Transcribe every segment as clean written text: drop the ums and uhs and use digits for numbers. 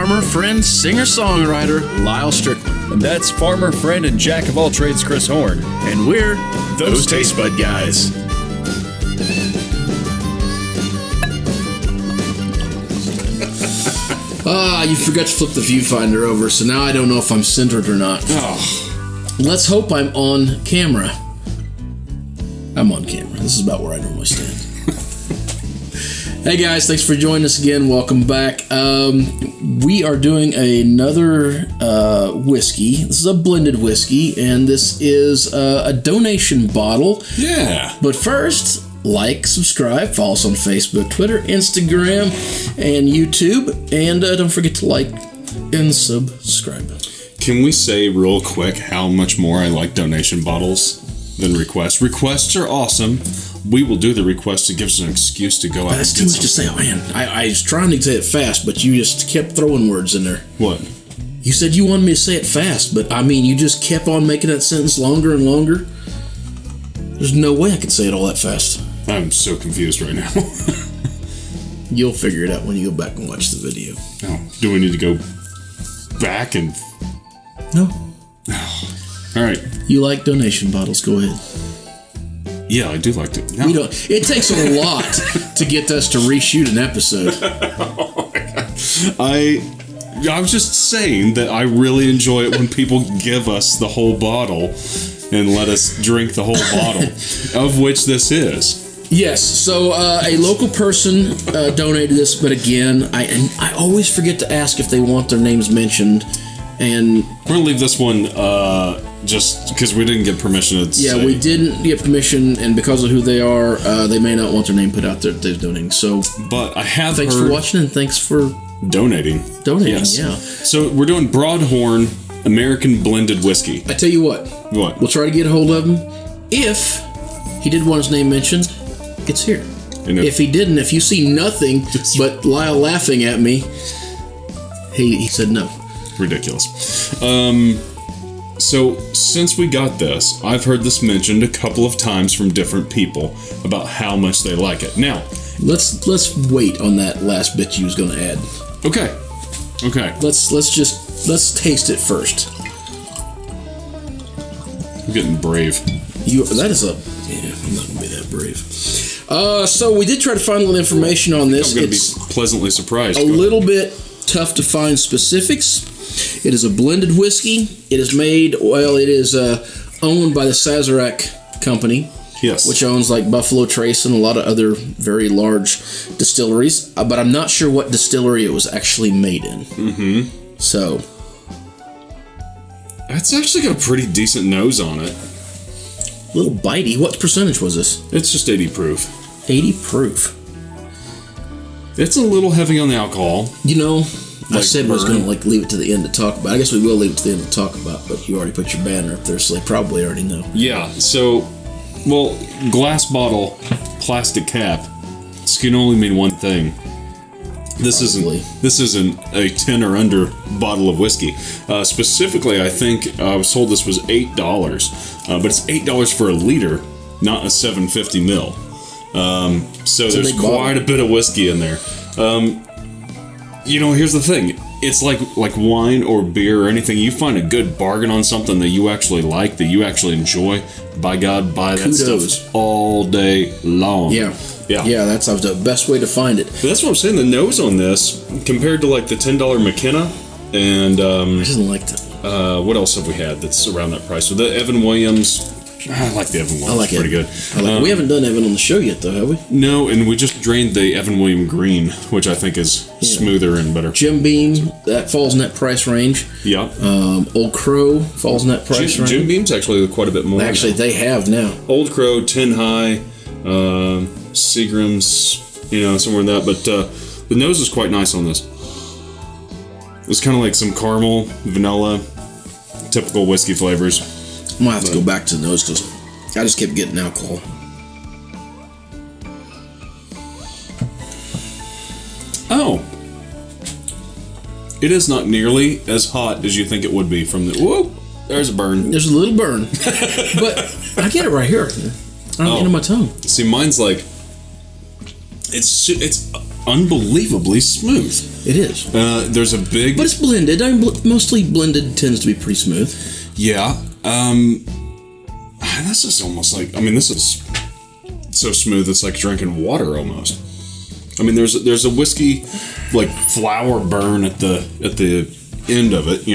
farmer, friend, singer-songwriter, Lyal Strickland. And that's farmer, friend, and jack of all trades, Chris Horn. And we're Those Tastebud Guys. You forgot to flip the viewfinder over, so now I don't know if I'm centered or not. Oh. Let's hope I'm on camera. I'm on camera. This is about where I normally stand. Hey guys, thanks for joining us again. Welcome back. We are doing another whiskey. This is a blended whiskey, and this is a donation bottle. Yeah. But first, like, subscribe, follow us on Facebook, Twitter, Instagram, and YouTube. And don't forget to like and subscribe. Can we say real quick how much more I like donation bottles than requests? Requests are awesome. We will do the request. It gives us an excuse to go out. That's too much to say. Oh, man, I was trying to say it fast, but you just kept throwing words in there. What? You said you wanted me to say it fast, but I mean, you just kept on making that sentence longer and longer. There's no way I could say it all that fast. I'm so confused right now. You'll figure it out when you go back and watch the video. Oh, do we need to go back and... No. All right. You like donation bottles, go ahead. Yeah, I do like to. No. We don't. It takes a lot to get us to reshoot an episode. Oh my God. I was just saying that I really enjoy it when people give us the whole bottle and let us drink the whole bottle, of which this is. Yes, so a local person donated this, but again, I always forget to ask if they want their names mentioned, and we're gonna leave this one just because we didn't get permission to say. We didn't get permission, and because of who they are, they may not want their name put out there. They're donating. So, but I have. Thanks for watching, and thanks for donating. Yes. Yeah. So we're doing Broadhorn American Blended Whiskey. I tell you what. What? We'll try to get a hold of him. If he did want his name mentioned, it's here. If he didn't, if you see nothing but Lyal laughing at me, he said no. Ridiculous. So since we got this, I've heard this mentioned a couple of times from different people about how much they like it. Now, let's wait on that last bit you was going to add. Okay. Let's taste it first. I'm getting brave. I'm not gonna be that brave. So we did try to find a little information on this. I'm gonna be pleasantly surprised. A little bit tough to find specifics. It is a blended whiskey. It is made, it is owned by the Sazerac Company. Yes. Which owns like Buffalo Trace and a lot of other very large distilleries. But I'm not sure what distillery it was actually made in. Mm-hmm. So. It's actually got a pretty decent nose on it. A little bitey. What percentage was this? It's just 80 proof. 80 proof. It's a little heavy on the alcohol. You know, I said I was going to leave it to the end to talk about. I guess we will leave it to the end to talk about, but you already put your banner up there, so they probably already know. Yeah, so, glass bottle, plastic cap. This can only mean one thing. This isn't a 10 or under bottle of whiskey. Specifically, I think I was told this was $8, but it's $8 for a liter, not a 750 mil. So there's quite a bit of whiskey in there. Here's the thing. It's like wine or beer or anything. You find a good bargain on something that you actually like, that you actually enjoy. By God, buy that stuff all day long. Yeah, that's the best way to find it. But that's what I'm saying. The nose on this, compared to the $10 McKenna, and I didn't like that. What else have we had that's around that price? So the Evan Williams. I like the Evan Williams. I like it. Pretty good. We haven't done Evan on the show yet, though, have we? No, and we just drained the Evan William Green, which I think is smoother and better. Jim Beam, that falls in that price range. Yeah. Old Crow falls in that price range. Jim Beam's actually quite a bit more. Actually, they have now. Old Crow, 10 high, Seagram's, somewhere in that. But the nose is quite nice on this. It's kind of like some caramel, vanilla, typical whiskey flavors. I'm going to have to go back to the nose because I just kept getting alcohol. Oh. It is not nearly as hot as you think it would be from the... Whoa! There's a burn. There's a little burn. But I get it right here. I don't get it on my tongue. See, mine's like... It's unbelievably smooth. It is. There's a big... But it's blended. Mostly blended tends to be pretty smooth. Yeah. This is almost like... this is so smooth it's like drinking water almost. There's a whiskey like flower burn at the end of it,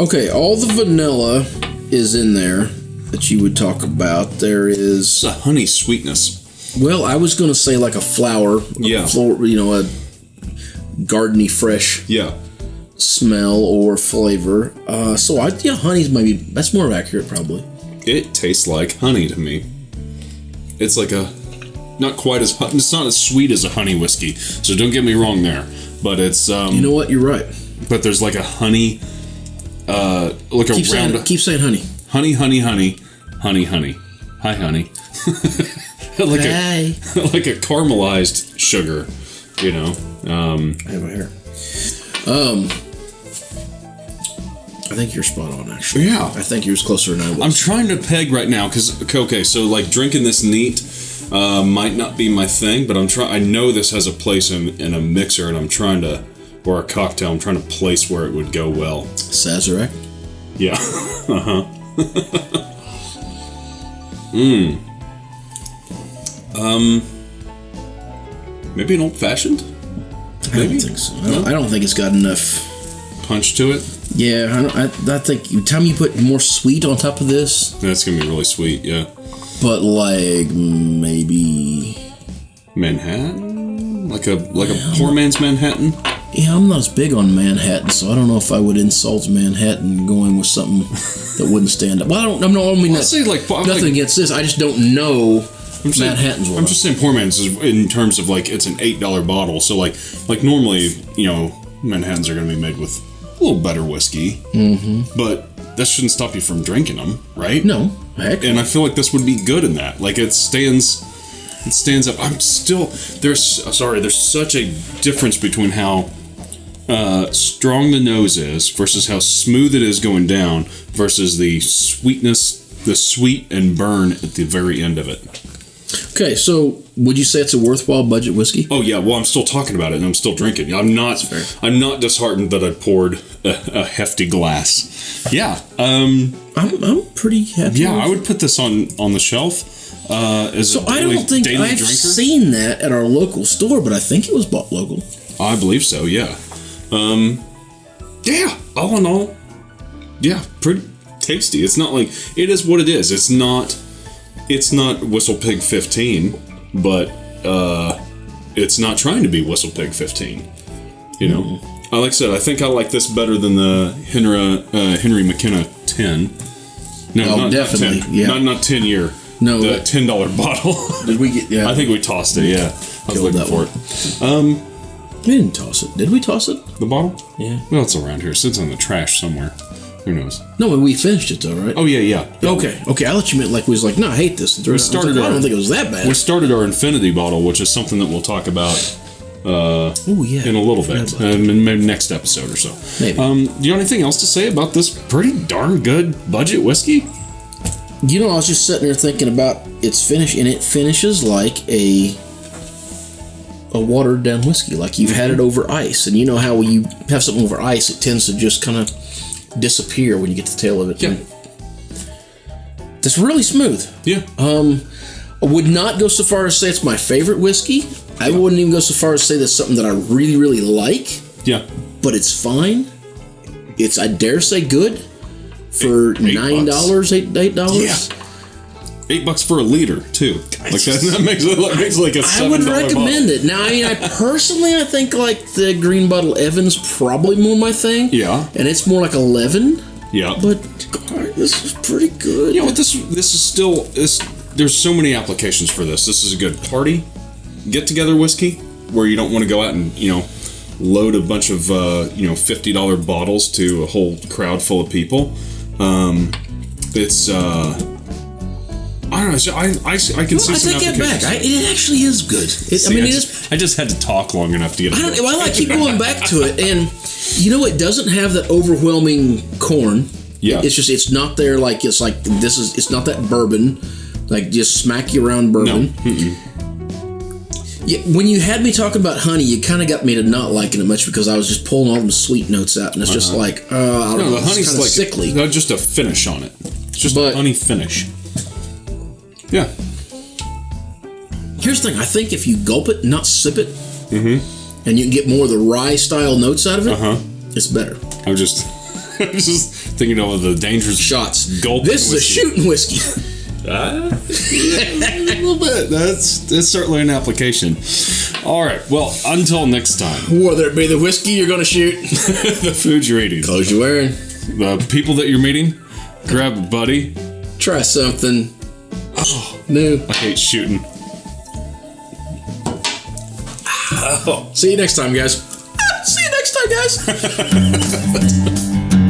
Okay, all the vanilla is in there that you would talk about. There is... It's a honey sweetness. Well, I was going to say like a flower. Yeah. A gardeny fresh smell or flavor. Honey's maybe... That's more accurate, probably. It tastes like honey to me. It's like a... Not quite as... It's not as sweet as a honey whiskey, so don't get me wrong there. But it's... you know what? You're right. But there's like a honey... Keep saying honey. Honey, honey, honey. Honey, honey. Hi, honey. like a caramelized sugar, I have a hair. I think you're spot on, actually. Yeah. I think you're closer than I was. I'm trying to peg right now, because, so like drinking this neat might not be my thing, but I know this has a place in a mixer, and or a cocktail, I'm trying to place where it would go well. Sazerac? Yeah. Uh-huh. Maybe an old-fashioned? I don't think so. I don't think it's got enough punch to it. Yeah, I think the time you put more sweet on top of this, that's gonna be really sweet. Yeah, but like maybe Manhattan, like a poor man's Manhattan. Yeah, I'm not as big on Manhattan, so I don't know if I would insult Manhattan going with something that wouldn't stand up. Well, nothing against this. I just don't know. Manhattan's one. I'm just saying poor man's is in terms of like it's an $8 bottle. So like normally, Manhattans are going to be made with a little better whiskey. Mm-hmm. But that shouldn't stop you from drinking them, right? No. Heck. And I feel like this would be good in that. Like it stands up. There's such a difference between how strong the nose is versus how smooth it is going down versus the sweetness, the sweet and burn at the very end of it. Okay, so would you say it's a worthwhile budget whiskey? Oh yeah, well I'm still talking about it and I'm still drinking. I'm not disheartened that I poured a hefty glass. Yeah, I'm pretty happy. Yeah, I would put this on the shelf as a daily, I don't think I've drinker. seen that at our local store, but I think it was bought local. I believe so. Yeah. Yeah. All in all, yeah, pretty tasty. It's not like it is what it is. It's not Whistle Pig 15, but it's not trying to be Whistle Pig 15. Like I said, I think I like this better than the Henry McKenna 10. No, definitely. Not 10. Yeah, not 10 year. No, the $10 bottle. Did we get? Yeah, I think we tossed it. Yeah, I was looking for it. We didn't toss it. Did we toss it? The bottle? Yeah. Well, it's around here. It sits in the trash somewhere. Who knows? No, but we finished it though, right? Oh yeah. Okay. I thought you meant like we was like, no, I hate this. I don't think it was that bad. We started our Infinity bottle, which is something that we'll talk about. In a little bit, maybe next episode or so. Maybe. Do you have anything else to say about this pretty darn good budget whiskey? I was just sitting there thinking about its finish, and it finishes like a watered down whiskey, like you've had it over ice. And you know how when you have something over ice, it tends to just kind of disappear when you get to the tail of it. Yeah. It's really smooth. Yeah. I would not go so far as to say it's my favorite whiskey. I wouldn't even go so far as to say that's something that I really, really like. Yeah. But it's fine. It's, I dare say, good for $9, $8. Yeah. $8 for a liter too. Like that makes like a $7 I would recommend it. Now, I think like the Green Bottle Evans probably more my thing. Yeah. And it's more like 11. Yeah. But God, this is pretty good. This is still there's so many applications for this. This is a good party get together whiskey where you don't want to go out and load a bunch of $50 bottles to a whole crowd full of people. It's I don't know. I can see some applications. I take that back. It actually is good. I just had to talk long enough to get it. I keep going back to it, and it doesn't have that overwhelming corn. Yeah, it's not there. It's not that bourbon. Like just smack you around bourbon. No. Yeah, when you had me talking about honey, you kind of got me to not liking it much because I was just pulling all them sweet notes out, and it's just like, I don't know, the honey's kind of like sickly. No, just a finish on it. It's just a honey finish. Yeah. Here's the thing. I think if you gulp it, not sip it, and you can get more of the rye-style notes out of it, it's better. I'm just thinking of the dangerous shots. Gulping this is whiskey. A shooting whiskey. A little bit. That's certainly an application. All right. Well, until next time. Whether it be the whiskey you're going to shoot, the food you're eating, clothes you're wearing, the people that you're meeting, grab a buddy, try something new. I hate shooting. See you next time, guys. See you next time, guys.